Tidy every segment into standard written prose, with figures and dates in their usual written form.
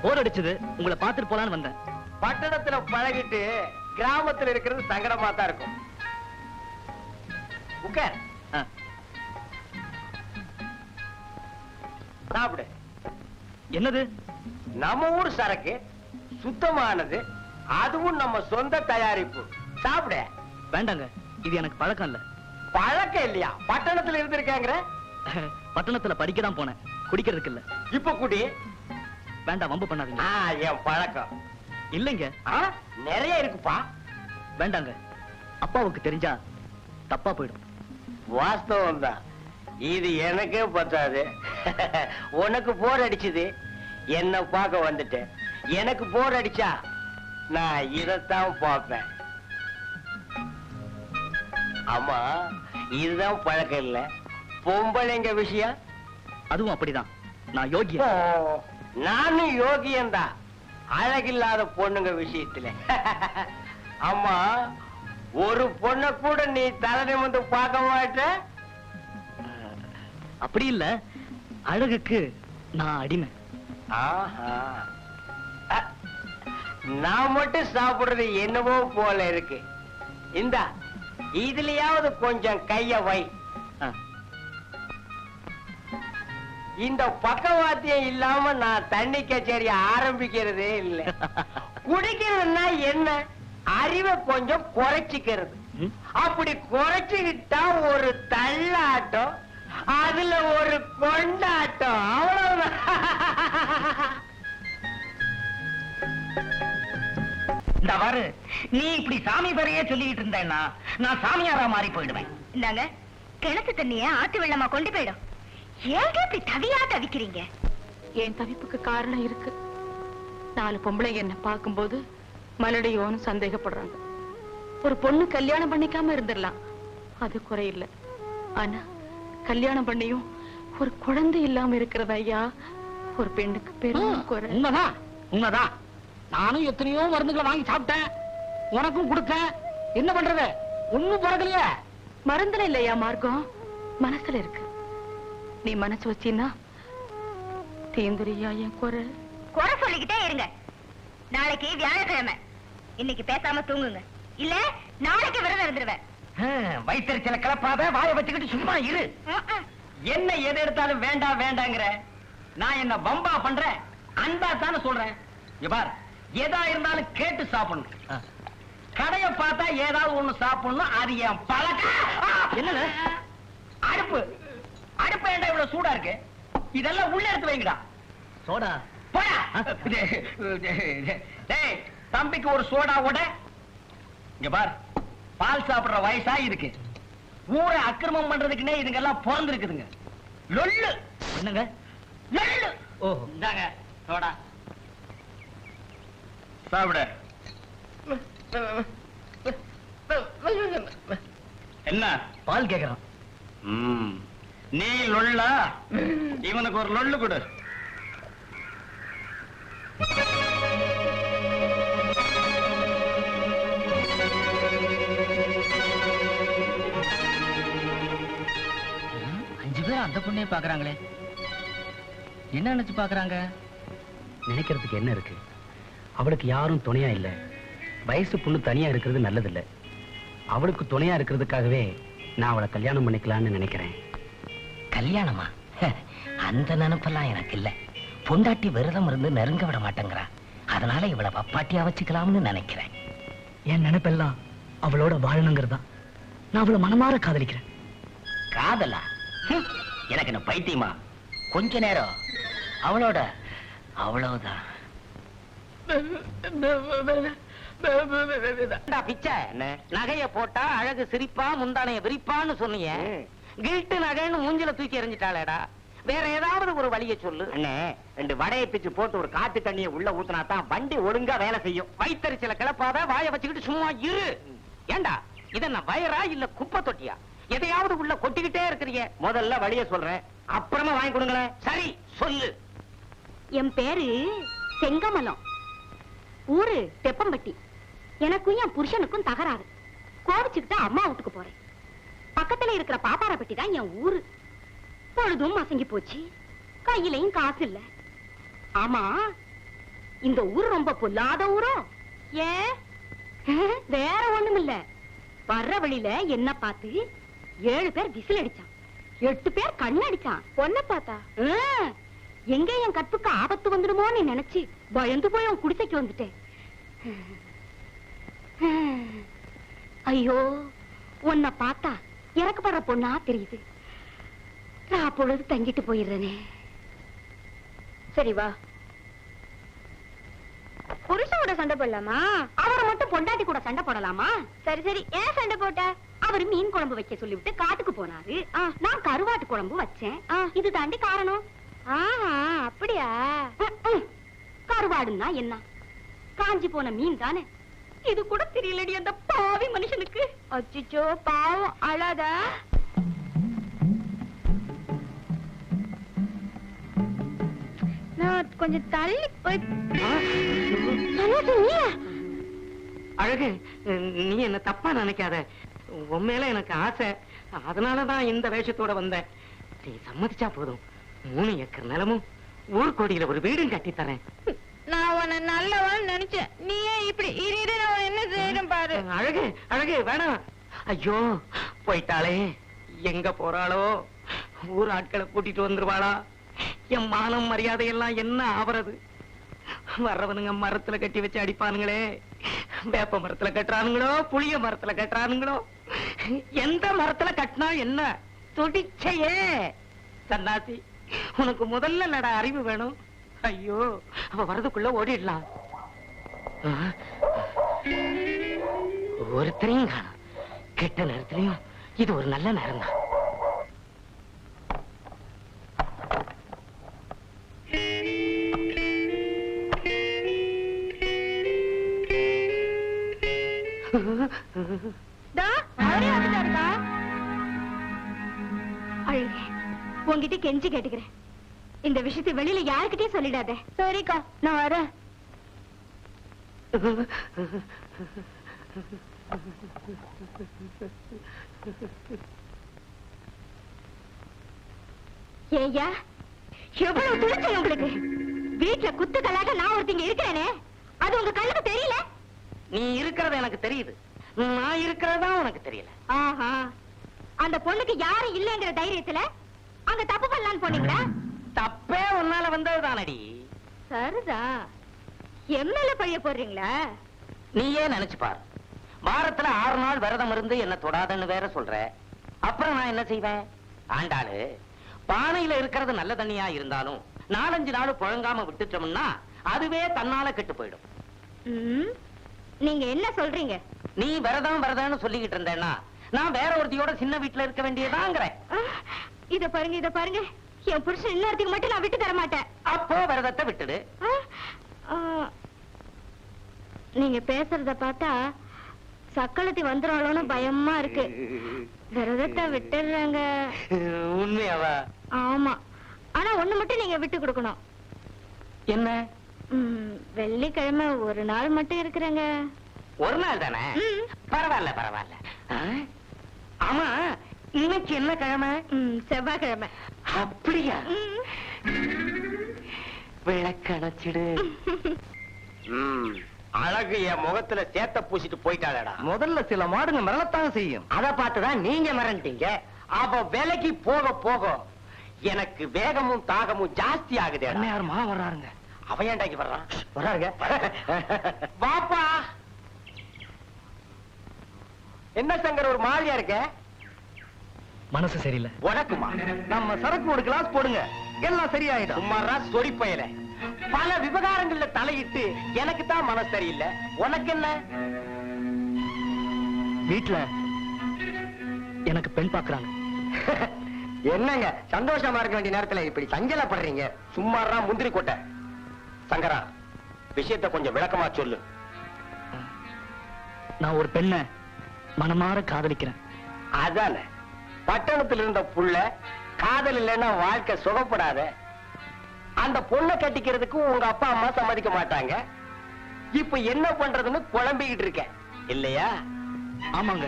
போர் அடிச்சது, உங்களை பார்த்துட்டு போலான்னு வந்தேன். பட்டணத்துல பழகிட்டு கிராமத்துல இருக்கிறது சங்கடமா தான் இருக்கும். உட்கார், சாப்பிடு. என்னது? நம்ம ஊர் சரக்கு, சுத்தமானது, அதுவும் நம்ம சொந்த தயாரிப்பு. சாப்பிட. வேண்டாங்க, இது எனக்கு பழக்கம் இல்ல. பழக்கம் இல்லையா? பட்டணத்துல இருந்திருக்காங்க. பட்டணத்துல படிக்கதான் போனேன், குடிக்கிறதுக்கு இல்ல. இப்ப குடி. வேண்டாம், வம்பு பண்ணாதீங்க. என் பழக்கம் இல்லைங்க. நிறைய இருக்குப்பா. வேண்டாங்க, அப்பாவுக்கு தெரிஞ்சா தப்பா போயிடும். வாஸ்தவம் தான். இது எனக்கே பத்தாது. உனக்கு போர் அடிச்சது, என்ன பார்க்க வந்துட்டேன். எனக்கு போர் அடிச்சா நான் இதத்தான் பார்ப்பேன். ஆமா, இதுதான் பழக்கம் இல்ல. பொம்பளைங்க விஷயம் அதுவும் அப்படிதான். நான் யோகியா. நானும் யோகியன்தான், அழகில்லாத பொண்ணுங்க விஷயத்துல. ஆமா, ஒரு பொண்ண கூட நீ தலை நிமிர்ந்து பார்க்க மாட்ட. அப்படி இல்ல, அழகுக்கு நான் அடிமை. நான் மட்டும் சாப்பிடுறது என்னவோ போல இருக்கு. இந்தா, இதுலயாவது கொஞ்சம் கைய வை. இந்த பக்கவாத்தியம் இல்லாம நான் தண்ணி கச்சேரி ஆரம்பிக்கிறதே இல்லை. குடிக்கிறதுனா என்ன? அறிவை கொஞ்சம் குறைச்சிக்கிறது. அப்படி குறைச்சுக்கிட்டா ஒரு தள்ளாட்டம், அதுல ஒரு கொண்டாட்டம், அவ்வளவுதான். இந்த வாரு, நீ இப்படி சாமி பேரையே சொல்லிட்டு இருந்தேன்னா நான் சாமியாரா மாறி போயிடுவேன். இந்தாங்க, கிணத்து தண்ணிய ஆத்து வெள்ளமா கொண்டு போயிடும். ஏங்க இப்படி தவியா தவிக்கிறீங்க? என் தவிப்புக்கு காரணம் இருக்கு. 4 பொம்பளைங்க என்ன பார்க்கும்போது மலடையோன்னு சந்தேகப்படுறாங்க. ஒரு பொண்ணு கல்யாணம் பண்ணிக்காம இருந்துடலாம், அது குறையில்லை. ஆனா கல்யாணம் பண்ணியும் ஒரு குழந்தை இல்லாம இருக்கிறது ஐயா ஒரு பெண்ணுக்கு பெரும் குறை. உண்மைதான், உண்மைதான். நானும் எத்தனையோ மருந்துகளை வாங்கி சாப்பிட்டேன், உனக்கும் கொடுத்தேன். என்ன பண்றது? ஒண்ணும் பிறக்கலையே. மருந்துல இல்லையா மார்க்கம், மனசுல இருக்கு. நீ மனசு வச்சீன்னா தீந்துரியா என் குறை. குறை சொல்லிக்கிட்டே இருங்க. நாளைக்கு வியாழக்கிழமை, இன்னைக்கு பேசாம தூங்குங்க, இல்ல நாளைக்கு விரதம் இருந்துருவேன். வயிற்றுச்சல கிளப்பாத, வாயை வச்சுக்கிட்டு சும்மா இரு. என்ன எது எடுத்தாலும் வேண்டாம் வேண்டாங்கிற? நான் என்ன பம்பா பண்றேன்? அன்பா தானே சொல்றேன். பார், எதா இருந்தாலும் கேட்டு சாப்பிடணும். கடைய பார்த்தா ஏதாவது ஒண்ணு சாப்பிடணும், அது என் பழக்கம். என்னங்க? அடுப்பு அடுப்பு ஏண்டா இவ்வளவு சூடா இருக்கு? இதெல்லாம் உள்ள எடுத்து வைங்கடா. சோடா போடா. டேய், தம்பிக்கு ஒரு சோடா ஓட. இங்க பார், பால் சாப்பிடுற வயசா இருக்கு. ஊரை அக்கிரமம் பண்றதுக்குன்னே இதுங்கெல்லாம் பிறந்து இருக்குதுங்க. லொல்லு. என்னங்க? லொல்லு. ஓ, இந்தாங்க சோடா, சாப்பிட. என்ன பால் கேக்குறான்? நீ லொல்லா? இவனுக்கு ஒரு லொல்லு கொடு. அந்த பொண்ணே பாக்குறாங்களே, என்ன நினைச்சு பாக்குறாங்க? நினைக்கிறதுக்கு என்ன இருக்கு? அவளுக்கு யாரும் துணையா இல்ல. வயசு பொண்ணு தனியா இருக்கிறது நல்லதில்ல. அவளுக்கு துணையா இருக்கிறதுக்காகவே நான் அவளை கல்யாணம் பண்ணிக்கலாம்னு நினைக்கிறேன். கல்யாணமா? அந்த நினைப்பெல்லாம் எனக்கு இல்ல. பொண்டாட்டி விரதம் இருந்து நெருங்க விட மாட்டேங்கிறா, அதனால இவளை பப்பாட்டியா வச்சுக்கலாம்னு நினைக்கிறேன். என் நினைப்பெல்லாம் அவளோட வாழணுங்கிறதா. நான் அவளை மனமாற காதலிக்கிறேன். காதலா? எனக்கு என்ன பைத்தியமா? கொஞ்ச நேரம் அவளோட, அவ்வளவுதான். பிச்சை நகைய போட்டா அழகு சிரிப்பா, முந்தானைய விரிப்பான்னு சொன்னீங்க. கில்ட்டு நகைன்னு மூஞ்சில தூக்கி எறிஞ்சிட்டாளேடா. வேற ஏதாவது ஒரு வழியை சொல்லு. அண்ணே, 2 வடையை பிச்சு போட்டு ஒரு காத்து தண்ணியை உள்ள ஊத்துனா தான் வண்டி ஒழுங்கா வேலை செய்யும். வயித்தறிச்சல கிளப்பாத, வாயை வச்சுக்கிட்டு சும்மா இரு. ஏண்டா, இதென்ன வயரா இல்ல குப்பை தொட்டியா? எதையாவது உள்ள கொட்டிக்கிட்டே இருக்கிறீங்க. முதல்ல வழிய சொல்றேன், அப்புறமா வாங்கி கொடுங்களேன். சரி, சொல்லு. என் பேரு செங்கமலம், ஊரு தெப்பம்பட்டி. எனக்கும் என் புருஷனுக்கும் தகராறு. கோவிச்சுக்கிட்டு அம்மா வீட்டுக்கு போறேன். பக்கத்துல இருக்கிற பாப்பாரப்பட்டி தான் என் ஊரு. பொழுதும் மசங்கி போச்சு, கையிலையும் காசு இல்ல. ஆமா, இந்த ஊர் ரொம்ப பொல்லாத ஊரோ? ஏன்? வேற ஒண்ணுமில்ல. வர்ற வழியில என்ன பார்த்து 7 பேர் விசில் அடிச்சான், 8 பேர் கண்ணடிச்சான். பொண்ண பார்த்தா எங்க என் கற்புக்கு ஆபத்து வந்துடுமோன்னு நினைச்சு பயந்து போய் அவன் குடிசைக்கு வந்துட்டேன். ஐயோ, உன்னை பார்த்தா இறக்கப்படுற பொண்ணா தெரியுது. நான் பொழுது தங்கிட்டு போயிடுறேனே. சரி வா. புருஷனோட சண்டை போடலாமா? அவரை மட்டும் பொண்டாட்டி கூட சண்டை போடலாமா? சரி சரி, ஏன் சண்டை போட்ட? அவர் மீன் குழம்பு வைக்க சொல்லிவிட்டு காட்டுக்கு போனாரு. நான் கருவாட்டு குழம்பு வச்சேன். இது தாண்டி காரணம். அப்படியா? கருவாடுன்னா என்ன? காஞ்சி போன மீன் தானே. இது கூட தெரியலடி அந்த பாவி மனுஷனுக்கு. அச்சோ பாவம், அழாத. நான் கொஞ்சம் தள்ளி போய். அழகு, நீ என்ன தப்பா நினைக்காத. உன் மேல எனக்கு ஆசை, அதனாலதான் இந்த வேஷத்தோட வந்தேன். நீ சம்மதிச்சா போதும், 3 ஏக்கர் நிலமும் ஊர்கோடியில ஒரு வீடும் கட்டி தரேன். நான் உன்னை நல்லவன் நினைச்சேன், நீ ஏன் இப்படி இரு? நான் என்ன செய்யணும் பாரு. அழகு அழகு, வேணாம். ஐயோ, போயிட்டாளே, எங்க போறாளோ? ஊர் ஆட்களை கூட்டிட்டு வந்துருவாளா? என் மானம் மரியாதை எல்லாம் என்ன ஆவறது? வர்றவனுங்க மரத்துல கட்டி வச்சு அடிப்பானுங்களே. வேப்ப மரத்துல கட்டுறானுங்களோ, புளிய மரத்துல கட்டுறானுங்களோ, எந்த மரத்துல கட்டினா என்ன? துடிச்சையே சன்னாசி, உனக்கு முதல்ல நட அறிவு வேணும். ஐயோ, அவ வரதுக்குள்ள ஓடிடலாம். ஒருத்தரையும் காணோம். கெட்ட நேரத்திலையும் இது ஒரு நல்ல நேரம் தான். அழுகே, உன்கிட்ட கெஞ்சி கேட்டுக்கிறேன், இந்த விஷயத்தை வெளியில யாருக்கிட்டே சொல்லிடாத. சரிக்கா, நான் வரேன். ஏய்யா, எவ்வளவு துணிச்சல் உங்களுக்கு! வீட்டுல குத்துக்களாக நான் ஒருத்தங்க இருக்கிறேனே, அது உங்க கண்ணுக்கு தெரியல? நீ இருக்கிறது எனக்கு தெரியுது, நான் இருக்கிறதா உனக்கு தெரியல. ஆஹா, அந்த பொண்ணுக்கு யாரும் இல்லைங்கிற தைரியத்துல அங்க தப்பு பண்ணலான்னு போனீங்களா? தப்பே உன்னால வந்ததுதானடி. சரிதா, எம்எல்ஏ பழிய போடுறீங்களா? நீயே நினைச்சு பாரு, வாரத்துல 6 நாள் விரதம் இருந்து என்ன தொடாதன்னு வேற சொல்ற. அப்புறம் நான் என்ன செய்வேன்? ஆண்டாளு, பானையில இருக்கிறது நல்ல தண்ணியா இருந்தாலும் 4-5 நாள் புழங்காம விட்டுட்டோம்னா அதுவே தன்னால கெட்டு போயிடும். நீங்க என்ன சொல்றீங்க? நீ விரதம் விரதம்னு சொல்லிக்கிட்டு இருந்தேன்னா நான் வேற ஒருத்தியோட சின்ன வீட்டுல இருக்க வேண்டியதாங்கிறேன். இத பாருங்க, இத பாருங்க, என் புருஷன் இன்னொருத்துக்கு மட்டும் நான் விட்டு தர மாட்டேன். அப்போ விரதத்தை விட்டுடு. நீங்க பேசுறத பார்த்தா சக்களத்தி வந்துறாளோன்னு பயமா இருக்கு. விரதத்தை விட்டுறாங்க. உண்மையாவா? ஆமா, ஆனா ஒண்ணு மட்டும் நீங்க விட்டு கொடுக்கணும். என்ன? வெள்ளிக்கிழமை ஒரு நாள் மட்டும் இருக்கிறேங்க. ஒரு நாள் தானே? பரவாயில்ல பரவாயில்ல. ஆமா, இன்னைக்கு என்ன கிழமை? செவ்வாய்க்கிழமை. அப்படியா? விளக்கணைச்சிடு. அழகு என் முகத்துல சேத்த பூசிட்டு போயிட்டாளடா. முதல்ல சில மாடுங்க மிரளத்தான் செய்யும். அத பார்த்துதான் நீங்க மிரண்டீங்க. அவ வேலைக்கு போக போக எனக்கு வேகமும் தாகமும் ஜாஸ்தி ஆகுது. யார் மா வர்றாருங்க? அவன் ஏண்டாக்கி வர்றான்? வர்றாருங்க. வாப்பா. என்ன சங்கர் ஒரு மாதிரியா இருக்க? மனசு சரியில்லை. உனக்குமா? நம்ம சரக்கு ஒரு கிளாஸ் போடுங்க, எல்லாம் சரியாயிடும். சும்மாரா சொறி பயல. பல விவகாரங்கள்ல தலையிட்டு எனக்கு தான் மனசு சரியில்லை. உனக்கு என்ன? வீட்டுல எனக்கு பெண் பாக்குறாங்க. என்னங்க சந்தோஷமா இருக்க வேண்டிய நேரத்துல இப்படி சஞ்சலப்படுறீங்க? சும்மாரா முந்திரி கொட்டை. சங்கரா, விஷயத்தை கொஞ்சம் விளக்கமா சொல்லு. நான் ஒரு பெண்ணை மனமாற காதலிக்கிறேன். அதான பட்டணத்தில் இருந்த புள்ள காதல் இல்லைன்னா வாழ்க்கை சுகப்படாத. அந்த பொண்ணை கட்டிக்கிறதுக்கு உங்க அப்பா அம்மா சம்மதிக்க மாட்டாங்க. இப்ப என்ன பண்றதுன்னு குழம்பிக்கிட்டு இருக்க இல்லையா? ஆமாங்க,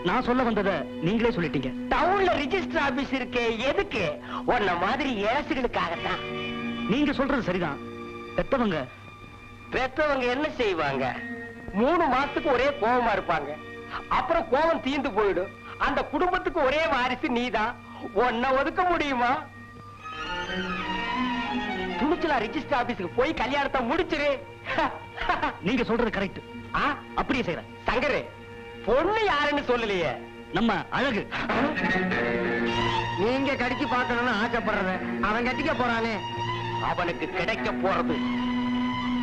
நான் சொல்ல வந்ததை நீங்களே சொல்லிட்டீங்க. டவுன்ல ரிஜிஸ்டர் ஆபீஸ் இருக்கே, எதுக்கு? உன்ன மாதிரி ஏசுகளுக்காகத்தான். நீங்க சொல்றது சரிதான். பெத்தவங்க பெற்றவங்க என்ன செய்வாங்க? 3 மாசத்துக்கு ஒரே கோவமா இருப்பாங்க. அப்புறம் கோவம் தீந்து போயிடும். அந்த குடும்பத்துக்கு ஒரே வாரிசு நீதான். உன்னை ஒதுக்க முடியுமா? துணிச்சலா ரிஜிஸ்டர் ஆபீஸுக்கு போய் கல்யாணத்தை முடிச்சிரு. நீங்க சொல்றது கரெக்ட். அப்படியே செய்யறேன். சங்கரு, பொண்ணு யாருன்னு சொல்லலையே. நம்ம அழகு. நீங்க கடிச்சு பார்க்கணும்னு ஆசைப்படுறத அவன் கட்டிக்க போறானே, அவனுக்கு கிடைக்க போறது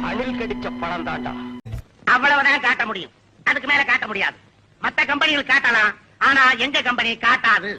அணில் கடிச்ச பழம் தாண்டா. அவ்வளவுதான் காட்ட முடியும், அதுக்கு மேல காட்ட முடியாது. மத்த கம்பெனிகள் காட்டலாம், ஆனா எங்க கம்பெனி காட்டாது.